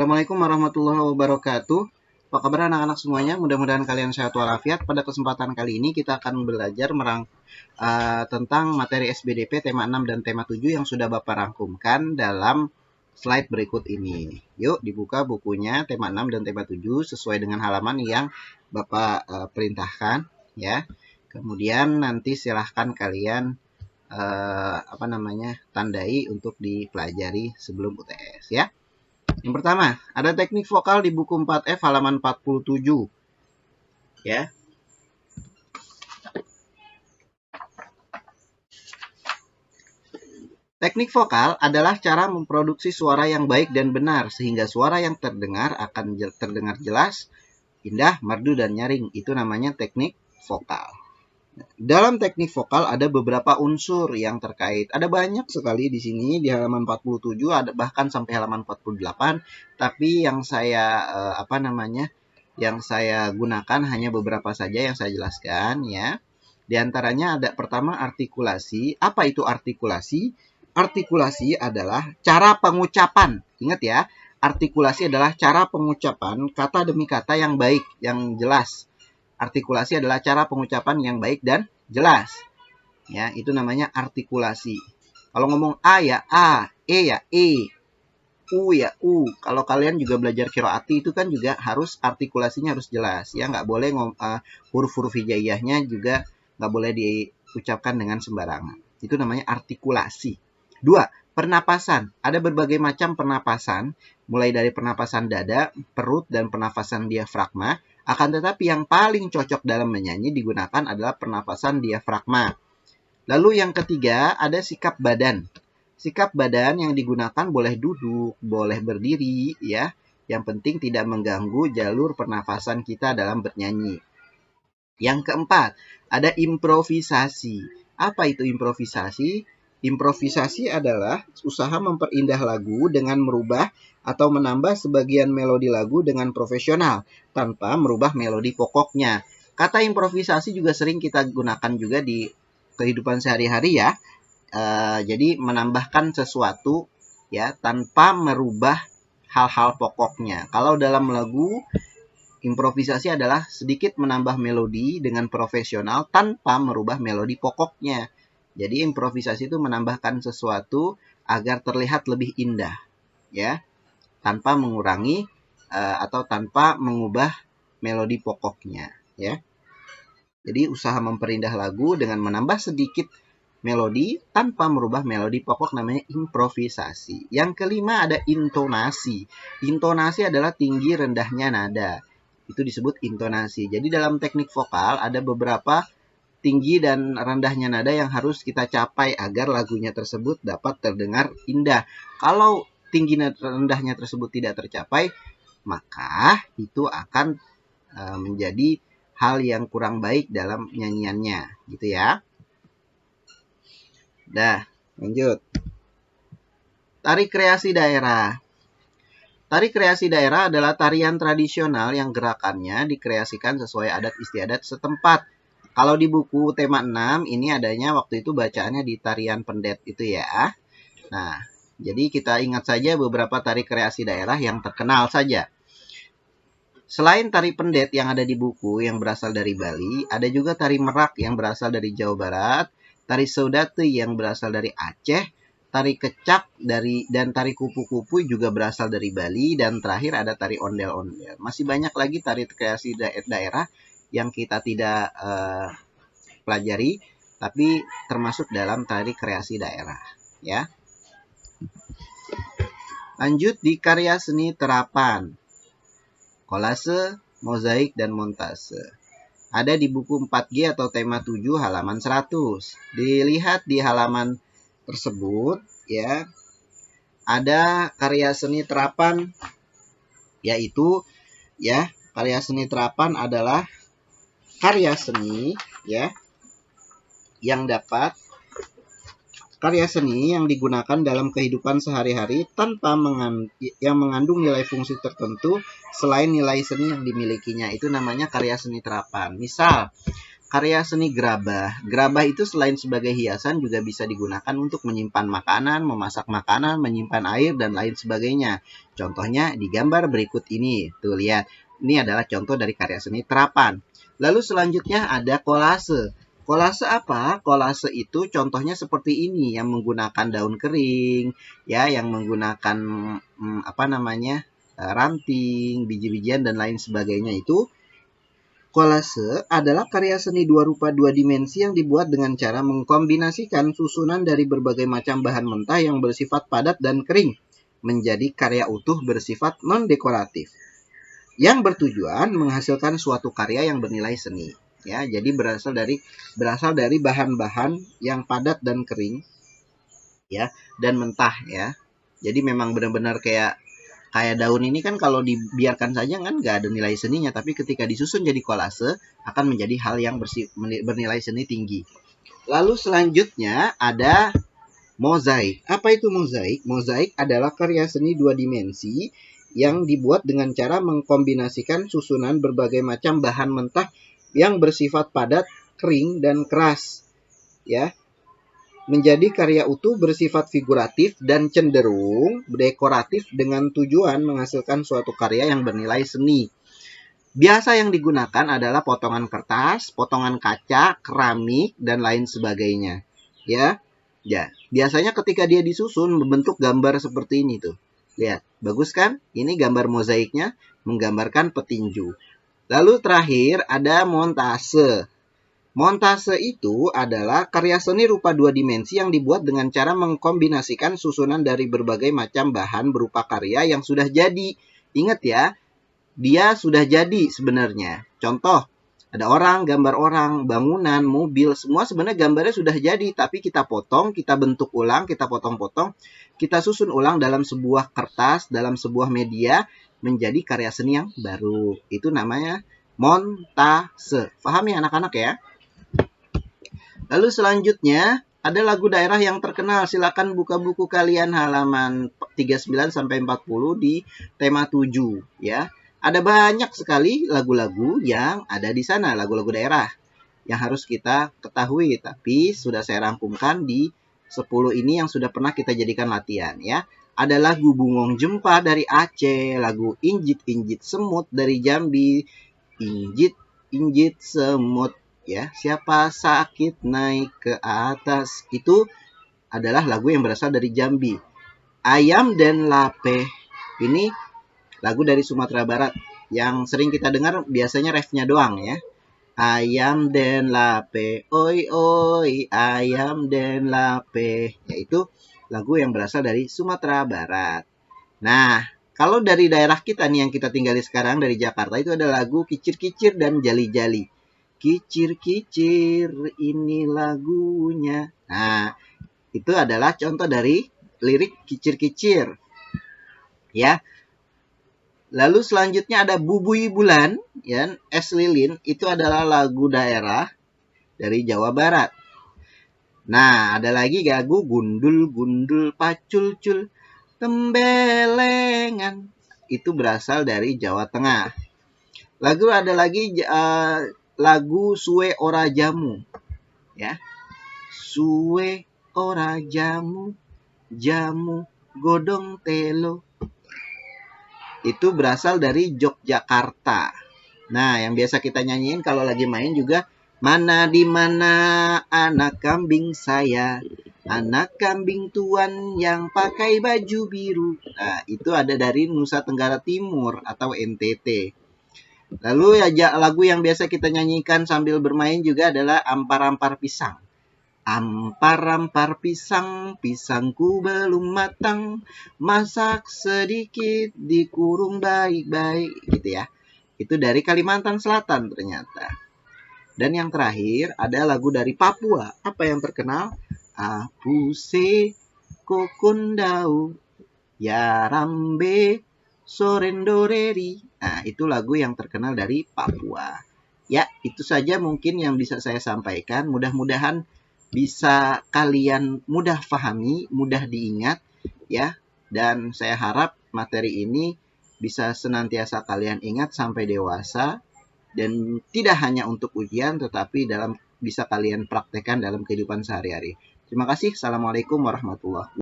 Assalamualaikum warahmatullahi wabarakatuh. Apa kabar anak-anak semuanya? Mudah-mudahan kalian sehat walafiat. Pada kesempatan kali ini kita akan belajar tentang materi SBDP tema 6 dan tema 7 yang sudah Bapak rangkumkan dalam slide berikut ini. Yuk dibuka bukunya tema 6 dan tema 7 sesuai dengan halaman yang Bapak perintahkan ya. Kemudian nanti silahkan kalian tandai untuk dipelajari sebelum UTS ya. Yang pertama, ada teknik vokal di buku 4F halaman 47. Ya. Teknik vokal adalah cara memproduksi suara yang baik dan benar sehingga suara yang terdengar akan terdengar jelas, indah, merdu dan nyaring. Itu namanya teknik vokal. Dalam teknik vokal ada beberapa unsur yang terkait. Ada banyak sekali di sini di halaman 47, ada bahkan sampai halaman 48. Tapi yang saya gunakan hanya beberapa saja yang saya jelaskan ya. Di antaranya ada pertama artikulasi. Apa itu artikulasi? Artikulasi adalah cara pengucapan. Ingat ya, artikulasi adalah cara pengucapan kata demi kata yang baik, yang jelas. Artikulasi adalah cara pengucapan yang baik dan jelas. Ya, itu namanya artikulasi. Kalau ngomong A ya A, E ya E, U ya U. Kalau kalian juga belajar qiraati itu kan juga harus artikulasinya harus jelas. Ya, nggak boleh huruf-huruf hijaiyahnya juga nggak boleh diucapkan dengan sembarangan. Itu namanya artikulasi. 2. Pernapasan. Ada berbagai macam pernapasan, mulai dari pernapasan dada, perut, dan pernapasan diafragma. Akan tetapi yang paling cocok dalam menyanyi digunakan adalah pernapasan diafragma. Lalu yang ketiga, ada sikap badan. Sikap badan yang digunakan boleh duduk, boleh berdiri, ya. Yang penting tidak mengganggu jalur pernafasan kita dalam bernyanyi. Yang keempat, ada improvisasi. Apa itu improvisasi? Improvisasi adalah usaha memperindah lagu dengan merubah atau menambah sebagian melodi lagu dengan profesional tanpa merubah melodi pokoknya. Kata improvisasi juga sering kita gunakan juga di kehidupan sehari-hari ya. Jadi menambahkan sesuatu ya tanpa merubah hal-hal pokoknya. Kalau dalam lagu, improvisasi adalah sedikit menambah melodi dengan profesional tanpa merubah melodi pokoknya. Jadi improvisasi itu menambahkan sesuatu agar terlihat lebih indah, ya, tanpa mengurangi atau tanpa mengubah melodi pokoknya, ya. Jadi usaha memperindah lagu dengan menambah sedikit melodi tanpa merubah melodi pokok namanya improvisasi. Yang kelima ada intonasi. Intonasi adalah tinggi rendahnya nada. Itu disebut intonasi. Jadi dalam teknik vokal ada beberapa tinggi dan rendahnya nada yang harus kita capai agar lagunya tersebut dapat terdengar indah. Kalau tinggi dan rendahnya tersebut tidak tercapai, maka itu akan menjadi hal yang kurang baik dalam nyanyiannya, gitu ya. Dah, lanjut. Tari kreasi daerah. Tari kreasi daerah adalah tarian tradisional yang gerakannya dikreasikan sesuai adat istiadat setempat. Kalau di buku tema 6 ini adanya waktu itu bacaannya di tarian pendet itu ya. Nah, jadi kita ingat saja beberapa tari kreasi daerah yang terkenal saja. Selain tari pendet yang ada di buku yang berasal dari Bali, ada juga tari merak yang berasal dari Jawa Barat, tari saudati yang berasal dari Aceh, tari kecak dan tari kupu-kupu juga berasal dari Bali, dan terakhir ada tari ondel-ondel. Masih banyak lagi tari kreasi daerah yang kita tidak pelajari, tapi termasuk dalam tari kreasi daerah, ya. Lanjut di karya seni terapan, kolase, mozaik, dan montase. Ada di buku 4G atau tema 7 halaman 100. Dilihat di halaman tersebut ya, ada karya seni terapan, yaitu ya, karya seni terapan adalah karya seni ya yang digunakan dalam kehidupan sehari-hari tanpa yang mengandung nilai fungsi tertentu selain nilai seni yang dimilikinya. Itu namanya karya seni terapan. Misal, karya seni gerabah. Gerabah itu selain sebagai hiasan juga bisa digunakan untuk menyimpan makanan, memasak makanan, menyimpan air, dan lain sebagainya. Contohnya di gambar berikut ini. Tuh, lihat. Ini adalah contoh dari karya seni terapan. Lalu selanjutnya ada kolase. Kolase apa? Kolase itu contohnya seperti ini, yang menggunakan daun kering, ya, yang menggunakan ranting, biji-bijian, dan lain sebagainya itu. Kolase adalah karya seni dua rupa dua dimensi yang dibuat dengan cara mengkombinasikan susunan dari berbagai macam bahan mentah yang bersifat padat dan kering menjadi karya utuh bersifat non-dekoratif yang bertujuan menghasilkan suatu karya yang bernilai seni. Ya, jadi berasal dari bahan-bahan yang padat dan kering, ya, dan mentah, ya. Jadi memang benar-benar kayak daun ini kan kalau dibiarkan saja kan nggak ada nilai seninya, tapi ketika disusun jadi kolase akan menjadi hal yang bernilai seni tinggi. Lalu selanjutnya ada mozaik. Apa itu mozaik? Mozaik adalah karya seni dua dimensi yang dibuat dengan cara mengkombinasikan susunan berbagai macam bahan mentah yang bersifat padat, kering, dan keras, ya, menjadi karya utuh bersifat figuratif dan cenderung dekoratif dengan tujuan menghasilkan suatu karya yang bernilai seni. Biasa yang digunakan adalah potongan kertas, potongan kaca, keramik, dan lain sebagainya. Ya, biasanya ketika dia disusun membentuk gambar seperti ini tuh. Lihat, bagus kan? Ini gambar mozaiknya menggambarkan petinju. Lalu terakhir ada montase. Montase itu adalah karya seni rupa dua dimensi yang dibuat dengan cara mengkombinasikan susunan dari berbagai macam bahan berupa karya yang sudah jadi. Ingat ya, dia sudah jadi sebenarnya. Contoh, ada orang, gambar orang, bangunan, mobil, semua sebenarnya gambarnya sudah jadi, tapi kita potong, kita bentuk ulang, kita potong-potong, kita susun ulang dalam sebuah kertas, dalam sebuah media, menjadi karya seni yang baru. Itu namanya montase. Paham ya anak-anak ya? Lalu selanjutnya ada lagu daerah yang terkenal. Silakan buka buku kalian halaman 39 sampai 40 di tema 7 ya. Ada banyak sekali lagu-lagu yang ada di sana, lagu-lagu daerah yang harus kita ketahui, tapi sudah saya rangkumkan di 10 ini yang sudah pernah kita jadikan latihan ya. Ada lagu Bungong Jempa dari Aceh, lagu Injit-Injit Semut dari Jambi, Injit-Injit Semut, ya, siapa sakit naik ke atas, itu adalah lagu yang berasal dari Jambi. Ayam dan Lape, ini lagu dari Sumatera Barat yang sering kita dengar biasanya refnya doang ya. Ayam dan Lape, oi oi, ayam dan Lape, yaitu lagu yang berasal dari Sumatera Barat. Nah, kalau dari daerah kita nih yang kita tinggali sekarang dari Jakarta, itu ada lagu Kicir-Kicir dan Jali-Jali. Kicir-kicir ini lagunya. Nah, itu adalah contoh dari lirik Kicir-Kicir. Ya. Lalu selanjutnya ada Bubui Bulan, ya, Es Lilin, itu adalah lagu daerah dari Jawa Barat. Nah, ada lagi lagu Gundul-Gundul Pacul-cul Tembelengan, itu berasal dari Jawa Tengah. Ada lagi lagu Suwe Ora Jamu, ya. Suwe ora jamu, jamu godong telo. Itu berasal dari Yogyakarta. Nah, yang biasa kita nyanyiin kalau lagi main juga, mana di mana anak kambing saya, anak kambing tuan yang pakai baju biru. Nah, itu ada dari Nusa Tenggara Timur atau NTT. Lalu ya, lagu yang biasa kita nyanyikan sambil bermain juga adalah Ampar-ampar pisang. Ampar-ampar pisang, pisangku belum matang, masak sedikit, dikurung baik-baik, gitu ya. Itu dari Kalimantan Selatan ternyata. Dan yang terakhir ada lagu dari Papua. Apa yang terkenal? Apuse kokondau, yarambe sorendoreri. Nah, itu lagu yang terkenal dari Papua. Ya, itu saja mungkin yang bisa saya sampaikan. Mudah-mudahan bisa kalian mudah pahami, mudah diingat, ya. Dan saya harap materi ini bisa senantiasa kalian ingat sampai dewasa, dan tidak hanya untuk ujian tetapi bisa kalian praktekkan dalam kehidupan sehari-hari. Terima kasih. Assalamualaikum warahmatullahi wabarakatuh.